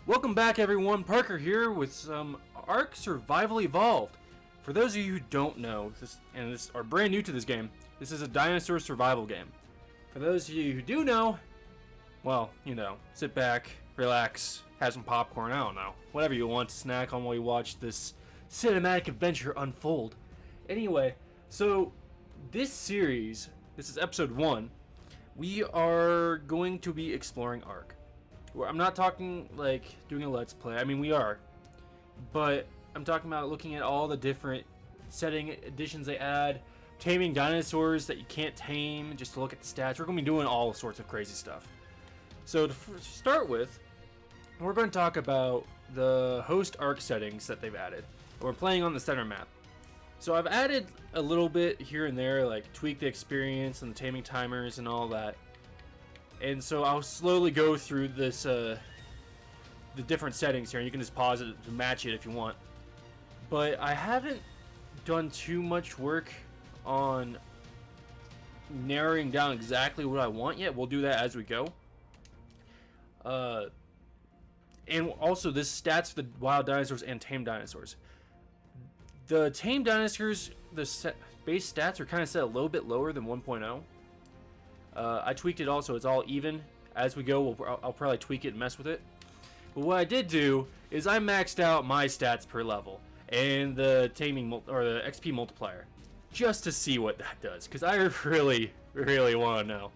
Welcome back everyone, Parker here with some Ark Survival Evolved. For those of you who don't know, this are brand new to this game, this is a dinosaur survival game. For those of you who do know, well, you know, sit back, relax, have some popcorn, I don't know, whatever you want to snack on while you watch this cinematic adventure unfold. Anyway, so this series, this is episode 1, we are going to be exploring Ark. I'm not talking like doing a let's play. I mean, we are, but I'm talking about looking at all the different setting additions they add, taming dinosaurs that you can't tame, just to look at the stats. We're going to be doing all sorts of crazy stuff. So to start with, we're going to talk about the host Ark settings that they've added. We're playing on the center map. So I've added a little bit here and there, like tweak the experience and the taming timers and all that. And so I'll slowly go through this, the different settings here, and you can just pause it to match it if you want. But I haven't done too much work on narrowing down exactly what I want yet. We'll do that as we go. And also, this stats for the wild dinosaurs and tame dinosaurs. The tame dinosaurs, the base stats are kind of set a little bit lower than 1.0. I tweaked it also, it's all even. As we go, I'll probably tweak it and mess with it. But what I did do is I maxed out my stats per level and the taming or the XP multiplier just to see what that does, because I really want to know.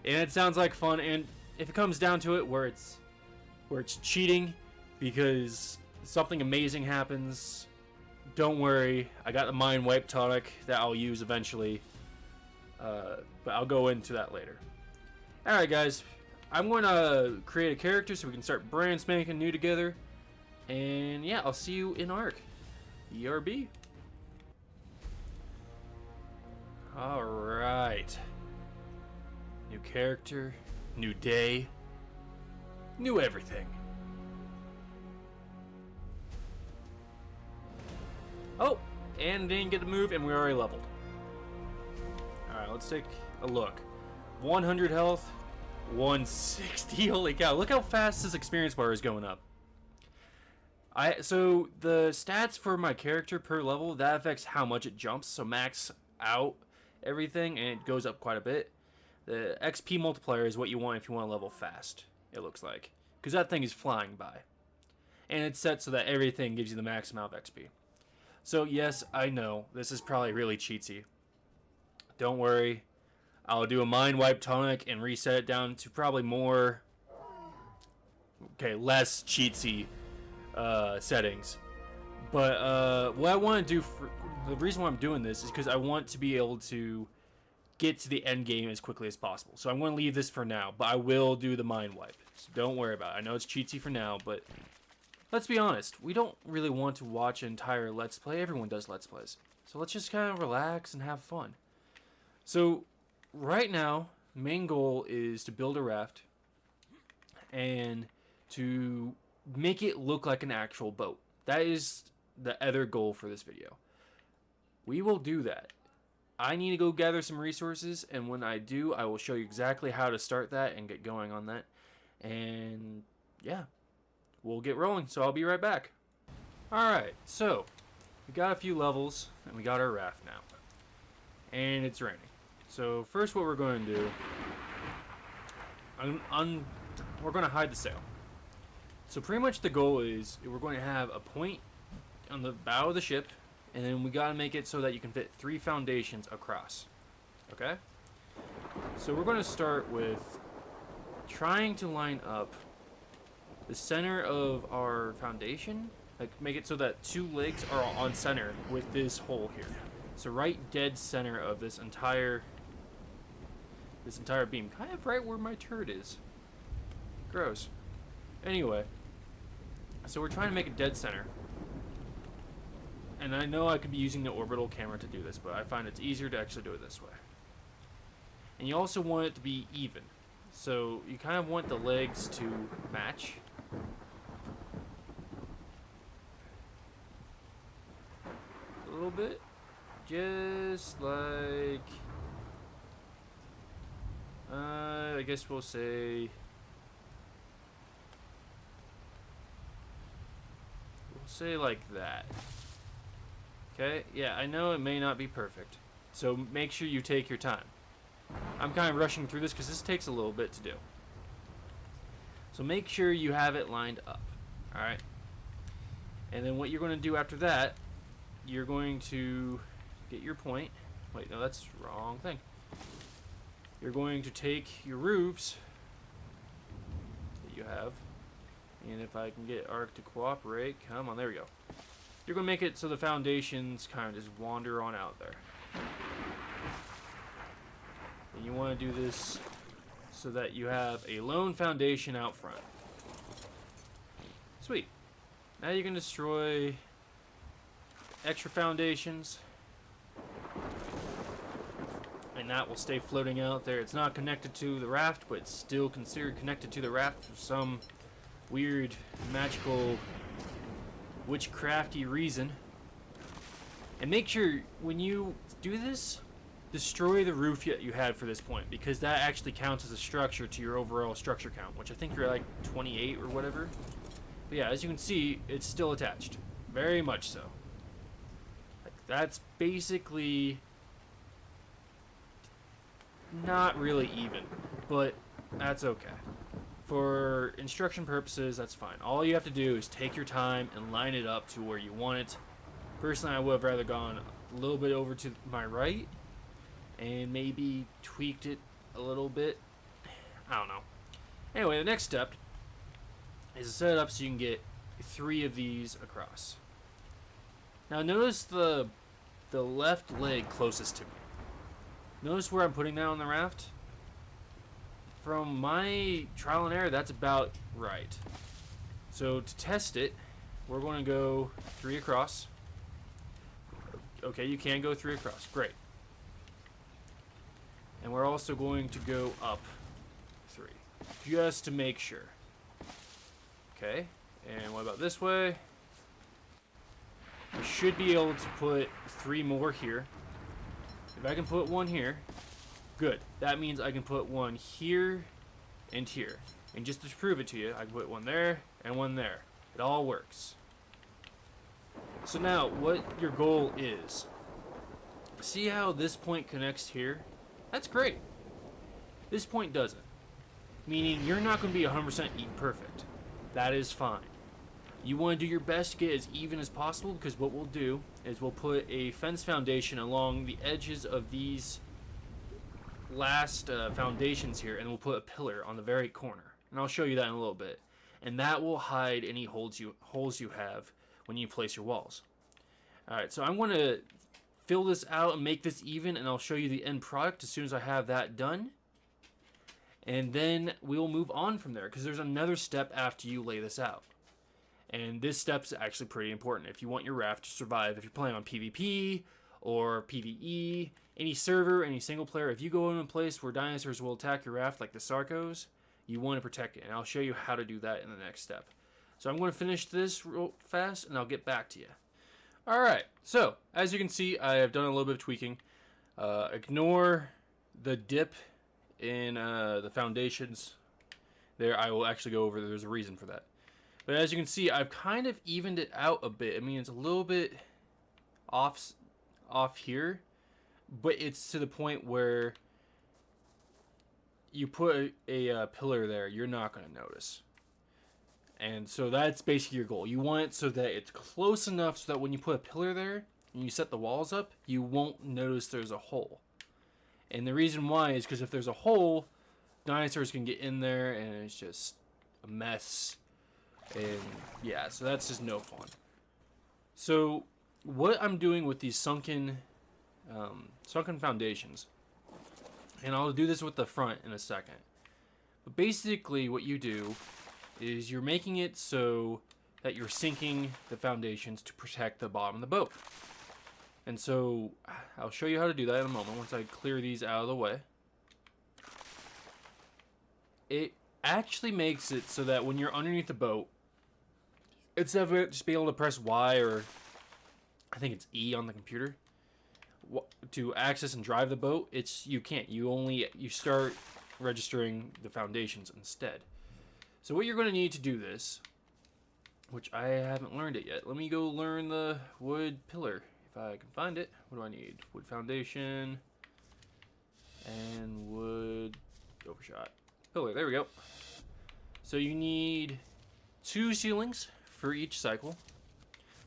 And it sounds like fun, and if it comes down to it where it's cheating because something amazing happens, don't worry, I got the mind wipe tonic that I'll use eventually. But I'll go into that later. Alright guys, I'm going to create a character so we can start brand spanking new together. And yeah, I'll see you in Ark. ERB. Alright. New character, new day, new everything. Oh, and didn't get to move, and we're already leveled. Alright, let's take a look. 100 health, 160. Holy cow, look how fast this experience bar is going up. So the stats for my character per level, that affects how much it jumps. So max out everything and it goes up quite a bit. The XP multiplier is what you want if you want to level fast, it looks like. Because that thing is flying by. And it's set so that everything gives you the max amount of XP. So yes, I know, this is probably really cheatsy. Don't worry, I'll do a mind wipe tonic and reset it down to probably more, less cheatsy settings. But what I want to do, the reason why I'm doing this is because I want to be able to get to the end game as quickly as possible. So I'm going to leave this for now, but I will do the mind wipe. So don't worry about it. I know it's cheatsy for now, but let's be honest, we don't really want to watch an entire Let's Play. Everyone does Let's Plays. So let's just kind of relax and have fun. So, right now, main goal is to build a raft and to make it look like an actual boat. That is the other goal for this video. We will do that. I need to go gather some resources, and when I do, I will show you exactly how to start that and get going on that. And, yeah, we'll get rolling, so I'll be right back. Alright, so, we got a few levels, and we got our raft now. And it's raining. So first what we're going to do, we're going to hide the sail. So pretty much the goal is we're going to have a point on the bow of the ship, and then we got to make it so that you can fit 3 foundations across. Okay? So we're going to start with trying to line up the center of our foundation, like make it so that 2 legs are on center with this hole here. So right dead center of this entire beam, kind of right where my turret is. Gross. Anyway, so we're trying to make a dead center. And I know I could be using the orbital camera to do this, but I find it's easier to actually do it this way. And you also want it to be even. So you kind of want the legs to match. A little bit. Just like, I guess we'll say say like that. Okay, yeah, I know it may not be perfect, so make sure you take your time. I'm kind of rushing through this because this takes a little bit to do. So make sure you have it lined up, alright? And then what you're going to do after that, you're going to get your point. Wait, no, that's the wrong thing. You're going to take your roofs that you have, and if I can get Arc to cooperate, come on, there we go. You're going to make it so the foundations kind of just wander on out there. And you want to do this so that you have a lone foundation out front. Sweet. Now you can destroy extra foundations, and that will stay floating out there. It's not connected to the raft, but it's still considered connected to the raft for some weird, magical, witchcrafty reason. And make sure when you do this, destroy the roof that you had for this point, because that actually counts as a structure to your overall structure count, which I think you're like 28 or whatever. But yeah, as you can see, it's still attached. Very much so. Like, that's basically not really even, but that's okay. For instruction purposes, that's fine. All you have to do is take your time and line it up to where you want it. Personally, I would have rather gone a little bit over to my right and maybe tweaked it a little bit. I don't know. Anyway, the next step is to set it up so you can get 3 of these across. Now notice the left leg closest to me. Notice where I'm putting that on the raft? From my trial and error, that's about right. So to test it, we're going to go 3 across. Okay, you can go 3 across. Great. And we're also going to go up 3, just to make sure. Okay, and what about this way? We should be able to put 3 more here. If I can put 1 here, good. That means I can put 1 here and here. And just to prove it to you, I can put 1 there and 1 there. It all works. So now, what your goal is, see how this point connects here? That's great. This point doesn't. Meaning you're not going to be 100% perfect. That is fine. You want to do your best to get as even as possible, because what we'll do is we'll put a fence foundation along the edges of these last foundations here, and we'll put a pillar on the very corner. And I'll show you that in a little bit. And that will hide any holes you have when you place your walls. Alright, so I'm going to fill this out and make this even, and I'll show you the end product as soon as I have that done. And then we'll move on from there, because there's another step after you lay this out. And this step's actually pretty important if you want your raft to survive. If you're playing on PvP or PvE, any server, any single player, if you go in a place where dinosaurs will attack your raft like the Sarcos, you want to protect it. And I'll show you how to do that in the next step. So I'm going to finish this real fast, and I'll get back to you. Alright, so as you can see, I have done a little bit of tweaking. Ignore the dip in the foundations. There, I will actually go over, there's a reason for that. But as you can see, I've kind of evened it out a bit. I mean, it's a little bit off here, but it's to the point where you put a pillar there, you're not going to notice. And so that's basically your goal. You want it so that it's close enough so that when you put a pillar there and you set the walls up, you won't notice there's a hole. And the reason why is because if there's a hole, dinosaurs can get in there and it's just a mess. And yeah, so that's just no fun. So what I'm doing with these sunken foundations, and I'll do this with the front in a second, but basically what you do is you're making it so that you're sinking the foundations to protect the bottom of the boat. And so I'll show you how to do that in a moment once I clear these out of the way. It actually makes it so that when you're underneath the boat, instead of just being able to press Y or I think it's E on the computer to access and drive the boat, you can't. You start registering the foundations instead. So what you're going to need to do this, which I haven't learned it yet. Let me go learn the wood pillar if I can find it. What do I need? Wood foundation and wood overshot pillar. There we go. So you need 2 ceilings for each cycle.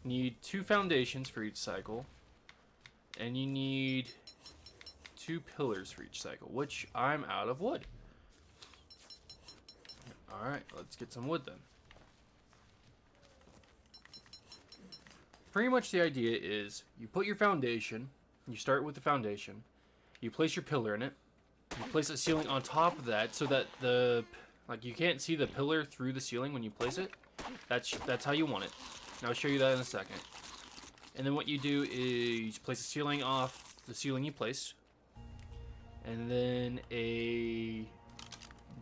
You need 2 foundations for each cycle, and you need 2 pillars for each cycle, which I'm out of wood. Alright, let's get some wood then. Pretty much the idea is you put your foundation, you start with the foundation, you place your pillar in it, you place a ceiling on top of that so that you can't see the pillar through the ceiling when you place it. That's how you want it. And I'll show you that in a second. And then what you do is place a ceiling off the ceiling you place, and then a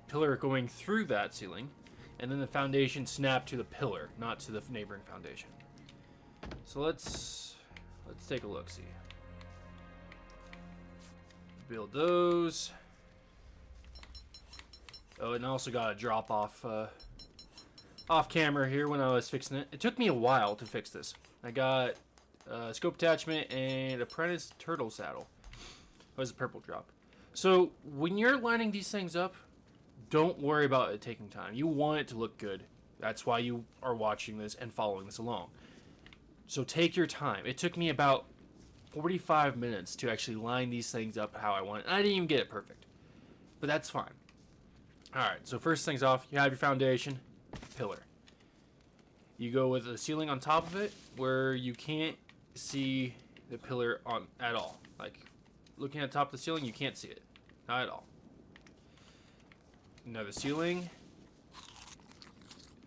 pillar going through that ceiling, and then the foundation snap to the pillar, not to the neighboring foundation. So let's take a look. See, build those. Oh, and I also got a drop off camera here when I was fixing it. It took me a while to fix this. I got scope attachment and apprentice turtle saddle. That was a purple drop. So when you're lining these things up, don't worry about it taking time. You want it to look good. That's why you are watching this and following this along. So take your time. It took me about 45 minutes to actually line these things up how I want it. And I didn't even get it perfect, but that's fine. Alright, so first things off, you have your foundation, pillar. You go with a ceiling on top of it where you can't see the pillar on at all. Like, looking at the top of the ceiling, you can't see it. Not at all. Another ceiling.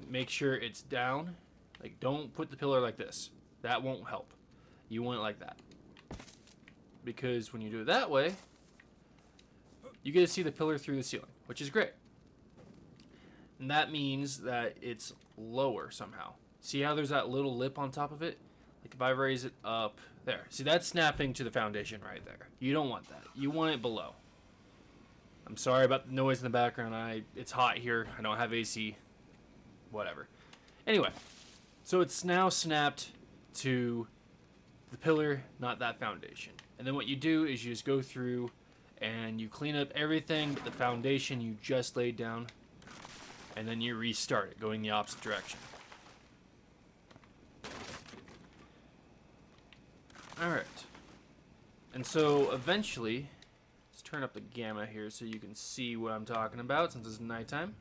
Make sure it's down. Like, don't put the pillar like this. That won't help. You want it like that. Because when you do it that way, you get to see the pillar through the ceiling, which is great. And that means that it's lower somehow. See how there's that little lip on top of it? Like if I raise it up there. See, that's snapping to the foundation right there. You don't want that. You want it below. I'm sorry about the noise in the background. It's hot here. I don't have AC. Whatever. Anyway, so it's now snapped to the pillar, not that foundation. And then what you do is you just go through and you clean up everything but the foundation you just laid down, and then you restart it, going the opposite direction. Alright. And so eventually, let's turn up the gamma here so you can see what I'm talking about since it's nighttime.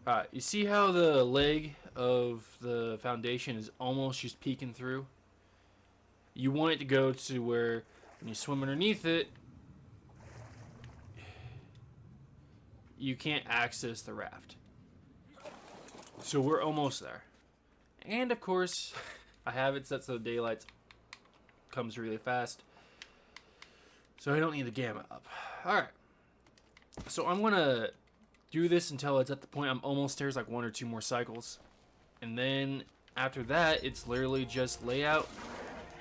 Alright, you see how the leg of the foundation is almost just peeking through? You want it to go to where when you swim underneath it, you can't access the raft. So we're almost there. And of course, I have it set so daylight comes really fast, so I don't need the gamma up. Alright, so I'm gonna do this until it's at the point I'm almost there, like 1 or 2 more cycles, and then after that it's literally just lay out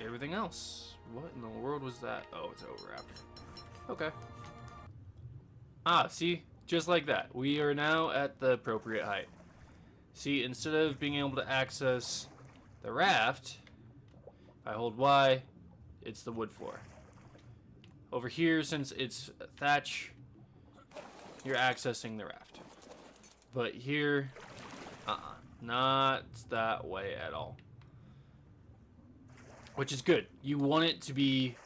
everything else. What in the world was that? Oh, it's over after. Okay. Ah, see? Just like that. We are now at the appropriate height. See, instead of being able to access the raft, if I hold Y, it's the wood floor. Over here, since it's thatch, you're accessing the raft. But here, not that way at all. Which is good. You want it to be...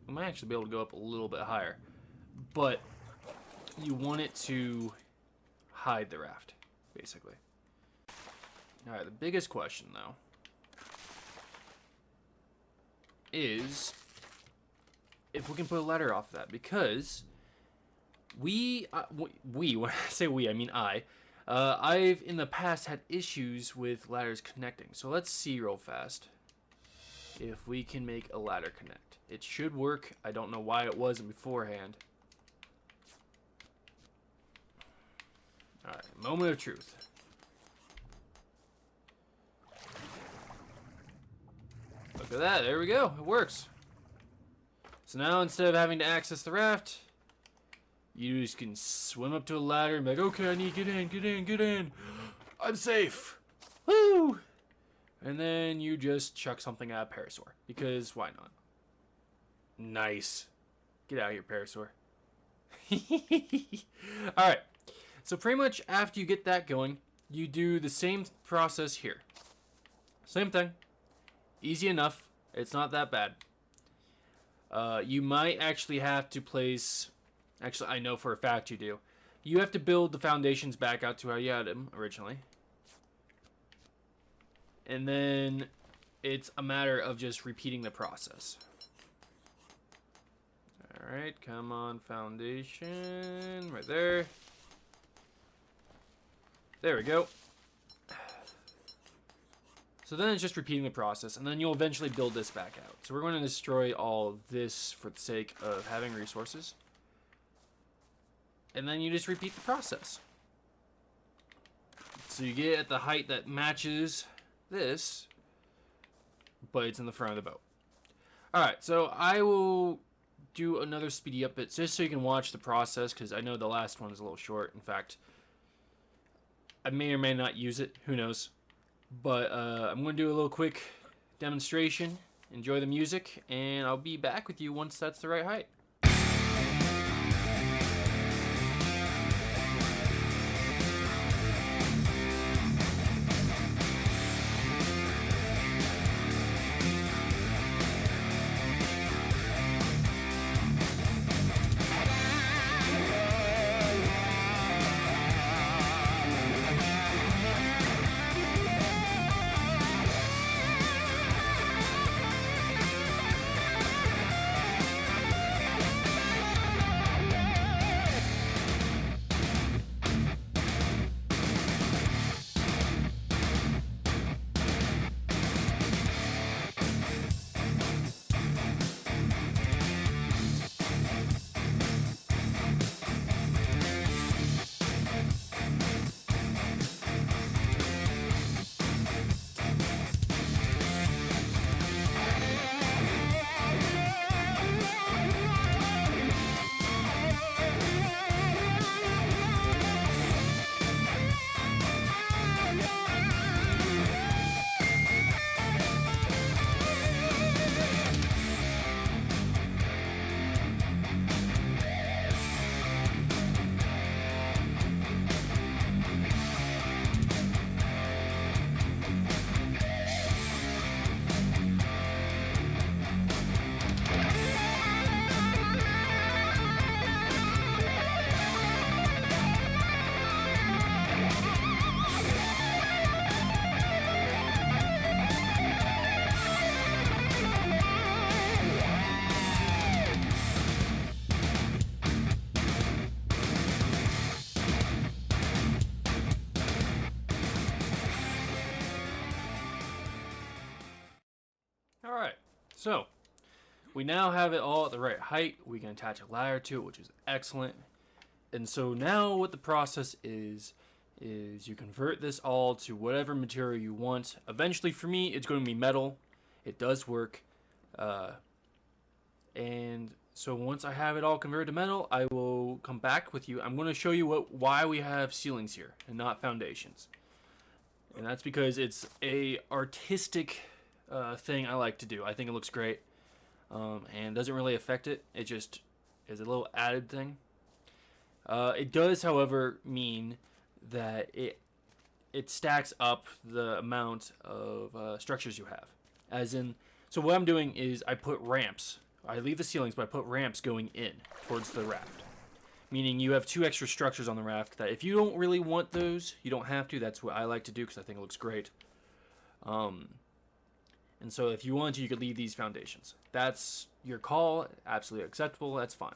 I might actually be able to go up a little bit higher. But you want it to hide the raft, basically. Alright, the biggest question, though, is if we can put a ladder off of that. Because when I say we, I mean I've in the past had issues with ladders connecting. So let's see real fast if we can make a ladder connect. It should work. I don't know why it wasn't beforehand. Alright, moment of truth. Look at that, there we go, it works. So now instead of having to access the raft, You just can swim up to a ladder and be like, okay, I need to get in. I'm safe. Woo! And then you just chuck something at a parasaur. Because why not? Nice. Get out of here, parasaur. Alright. So pretty much after you get that going, you do the same process here. Same thing. Easy enough. It's not that bad. You might actually have to place... Actually, I know for a fact you do. You have to build the foundations back out to how you had them originally. And then it's a matter of just repeating the process. Alright, come on, foundation. Right there. There we go. So then it's just repeating the process, and then you'll eventually build this back out. So we're going to destroy all this for the sake of having resources. And then you just repeat the process. So you get at the height that matches this, but it's in the front of the boat. Alright, so I will do another speedy up bit just so you can watch the process, because I know the last one is a little short. In fact, I may or may not use it. Who knows? But I'm going to do a little quick demonstration. Enjoy the music, and I'll be back with you once that's the right height. Alright, so we now have it all at the right height. We can attach a ladder to it, which is excellent. And so now what the process is you convert this all to whatever material you want. Eventually for me, it's going to be metal. It does work. And so once I have it all converted to metal, I will come back with you. I'm going to show you why we have ceilings here and not foundations. And that's because it's a artistic thing I like to do. I think it looks great, and doesn't really affect it. It just is a little added thing. It does, however, mean that it stacks up the amount of structures you have. As in, so what I'm doing is I put ramps. I leave the ceilings, but I put ramps going in towards the raft. Meaning you have 2 extra structures on the raft that if you don't really want those, you don't have to. That's what I like to do because I think it looks great. And so if you want to, you could leave these foundations. That's your call. Absolutely acceptable. That's fine.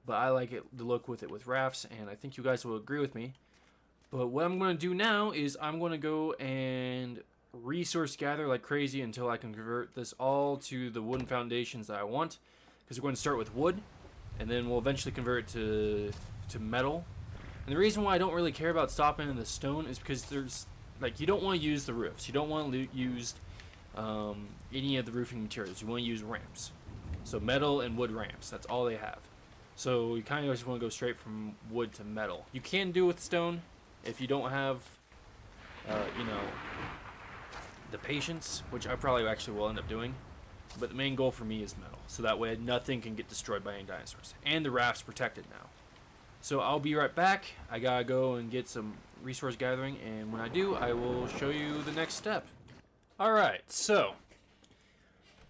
But I like it to look with it with rafts, and I think you guys will agree with me. But what I'm going to do now is I'm going to go and resource gather like crazy until I can convert this all to the wooden foundations that I want. Because we're going to start with wood, and then we'll eventually convert it to metal. And the reason why I don't really care about stopping in the stone is because there's, like, you don't want to use the roofs. You don't want to use any of the roofing materials. You want to use ramps. So metal and wood ramps. That's all they have. So you kind of just want to go straight from wood to metal. You can do it with stone if you don't have, you know, the patience, which I probably actually will end up doing. But the main goal for me is metal, so that way nothing can get destroyed by any dinosaurs. And the raft's protected now. So I'll be right back. I gotta go and get some resource gathering, and when I do, I will show you the next step. Alright, so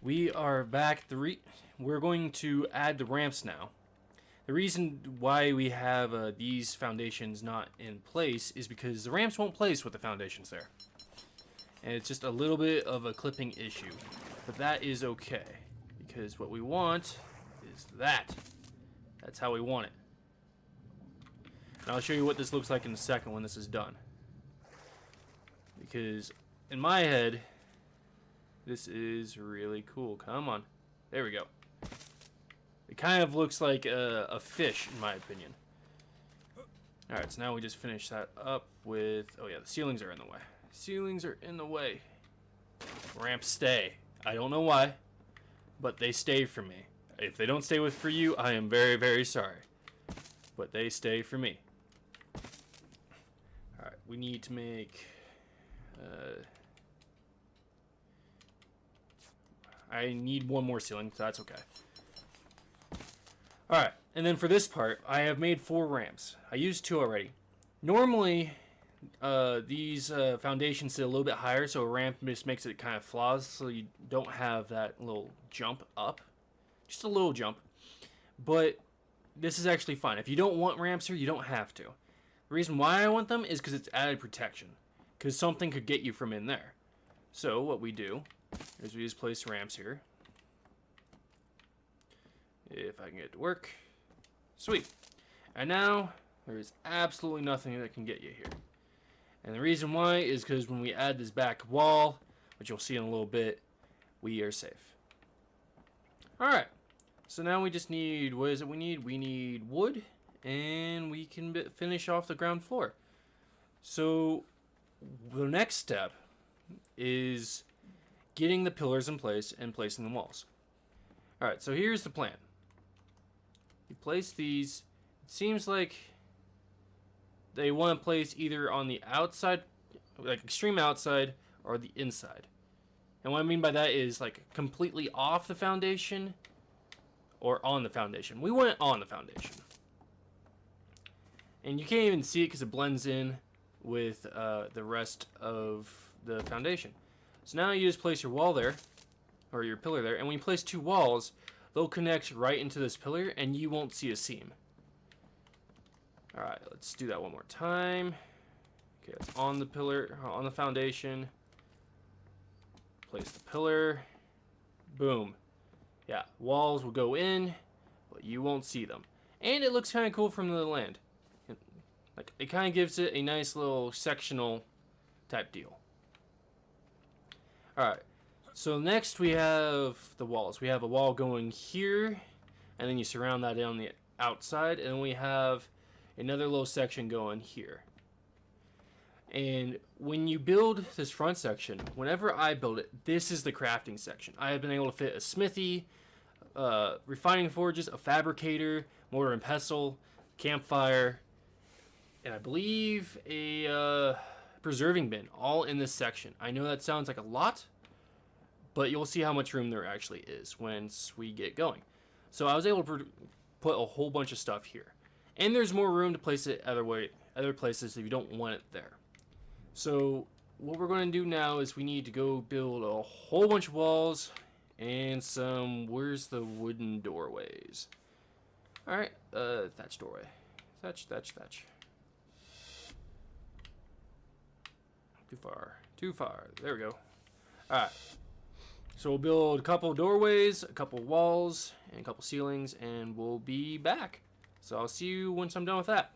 we are back. We're going to add the ramps now. The reason why we have these foundations not in place is because the ramps won't place with the foundations there. And it's just a little bit of a clipping issue. But that is okay, because what we want is that. That's how we want it. And I'll show you what this looks like in a second when this is done. Because in my head, this is really cool. Come on. There we go. It kind of looks like a fish, in my opinion. Alright, so now we just finish that up with... Oh yeah, the ceilings are in the way. Ceilings are in the way. Ramps stay. I don't know why, but they stay for me. If they don't stay for you, I am very, very sorry. But they stay for me. Alright, we need to make... I need one more ceiling, so that's okay. Alright, and then for this part, I have made 4 ramps. I used 2 already. Normally... these foundations sit a little bit higher, so a ramp just makes it kind of flaws, so you don't have that little jump up. Just a little jump. But this is actually fine. If you don't want ramps here, you don't have to. The reason why I want them is because it's added protection. Because something could get you from in there. So what we do is we just place ramps here. If I can get it to work. Sweet. And now, there is absolutely nothing that can get you here. And the reason why is because when we add this back wall, which you'll see in a little bit, we are safe. Alright, so now we just need, what is it we need? We need wood, and we can finish off the ground floor. So the next step is getting the pillars in place and placing the walls. Alright, so here's the plan. You place these, it seems like they want to place either on the outside, like extreme outside, or the inside. And what I mean by that is like completely off the foundation or on the foundation. We want it on the foundation. And you can't even see it because it blends in with the rest of the foundation. So now you just place your wall there, or your pillar there, and when you place 2 walls, they'll connect right into this pillar and you won't see a seam. Alright, let's do that one more time. Okay, it's on the pillar, on the foundation. Place the pillar. Boom. Yeah, walls will go in, but you won't see them. And it looks kind of cool from the land. Like, it kind of gives it a nice little sectional type deal. Alright, so next we have the walls. We have a wall going here, and then you surround that on the outside, and then we have another little section going here. And when you build this front section, whenever I build it, this is the crafting section. I have been able to fit a smithy, refining forges, a fabricator, mortar and pestle, campfire, and I believe a preserving bin, all in this section. I know that sounds like a lot, but you'll see how much room there actually is once we get going. So I was able to put a whole bunch of stuff here. And there's more room to place it other places if you don't want it there. So what we're going to do now is we need to go build a whole bunch of walls and some, where's the wooden doorways? Alright, thatch doorway. Thatch. Too far. There we go. Alright. So we'll build a couple doorways, a couple walls, and a couple ceilings, and we'll be back. So I'll see you once I'm done with that.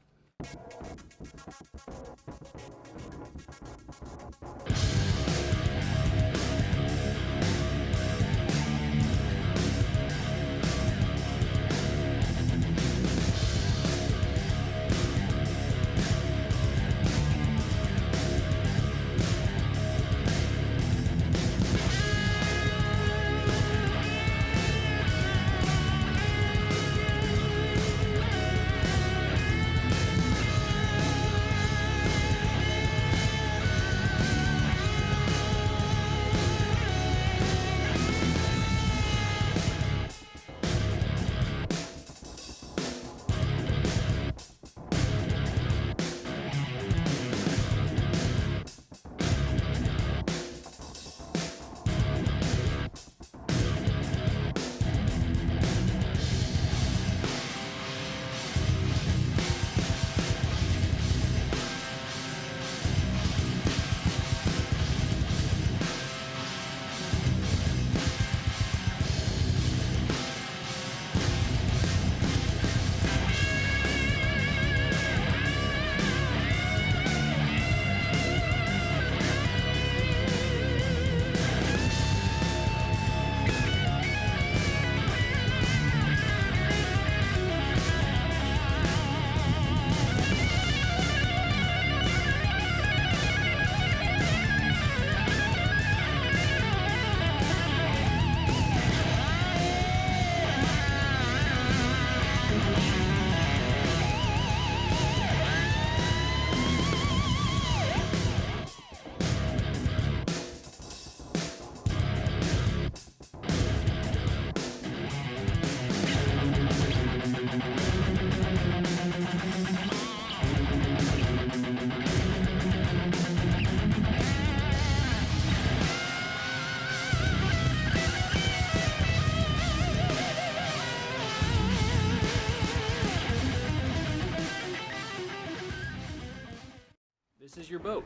this is your boat.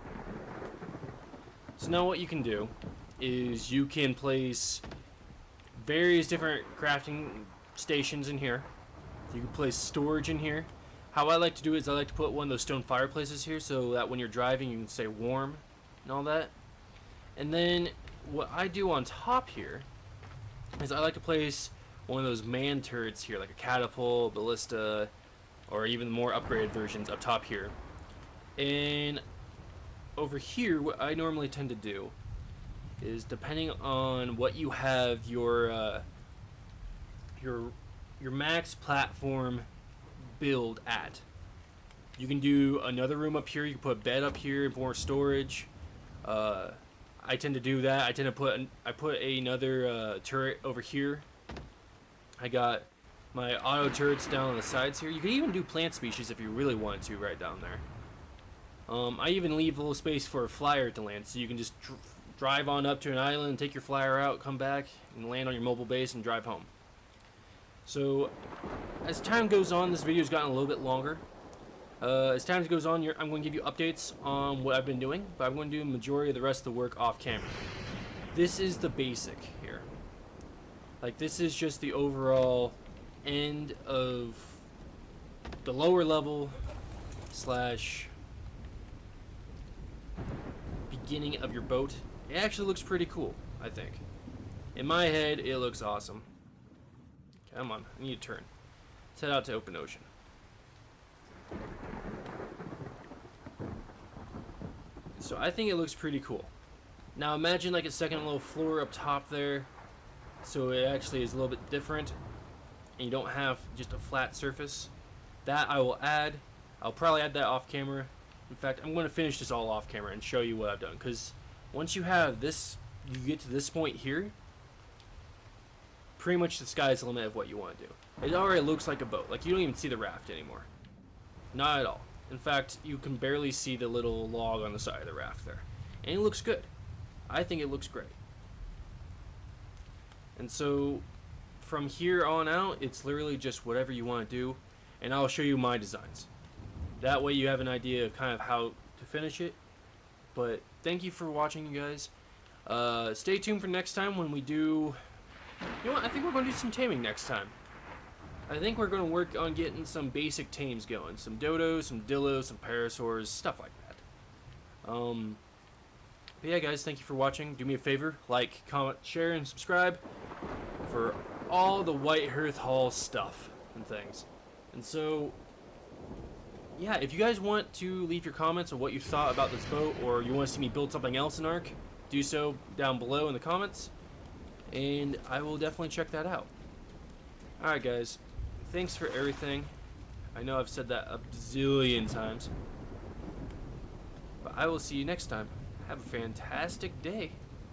So now what you can do is you can place various different crafting stations in here. You can place storage in here. How I like to do it is I like to put one of those stone fireplaces here so that when you're driving you can stay warm and all that. And then what I do on top here is I like to place one of those man turrets here, like a catapult, ballista, or even more upgraded versions up top here. And over here, what I normally tend to do is, depending on what you have your max platform build at, you can do another room up here. You can put a bed up here, more storage. I tend to do that. I put another turret over here. I got my auto turrets down on the sides here. You can even do plant species if you really want to right down there. I even leave a little space for a flyer to land, so you can just drive on up to an island, take your flyer out, come back, and land on your mobile base and drive home. So, as time goes on, this video's gotten a little bit longer. As time goes on, I'm going to give you updates on what I've been doing, but I'm going to do the majority of the rest of the work off camera. This is the basic here. Like, this is just the overall end of the lower level slash beginning of your boat. It actually looks pretty cool, I think. In my head, it looks awesome. Come on, I need to turn. Let's head out to open ocean. So I think it looks pretty cool. Now imagine like a second little floor up top there, so it actually is a little bit different, and you don't have just a flat surface. That I will add. I'll probably add that off camera. In fact, I'm going to finish this all off camera and show you what I've done, because once you have this, you get to this point here, pretty much the sky's the limit of what you want to do. It already looks like a boat. Like, you don't even see the raft anymore. Not at all. In fact, you can barely see the little log on the side of the raft there. And it looks good. I think it looks great. And so, from here on out, it's literally just whatever you want to do. And I'll show you my designs. That way you have an idea of kind of how to finish it. But thank you for watching, you guys. Stay tuned for next time when we do... You know what? I think we're going to do some taming next time. I think we're going to work on getting some basic tames going. Some dodos, some dillos, some parasaurs, stuff like that. But yeah, guys, thank you for watching. Do me a favor, like, comment, share, and subscribe for all the White Hearth Hall stuff and things. And so, yeah, if you guys want to leave your comments on what you thought about this boat, or you want to see me build something else in Ark, do so down below in the comments, and I will definitely check that out. Alright, guys. Thanks for everything. I know I've said that a bazillion times. But I will see you next time. Have a fantastic day.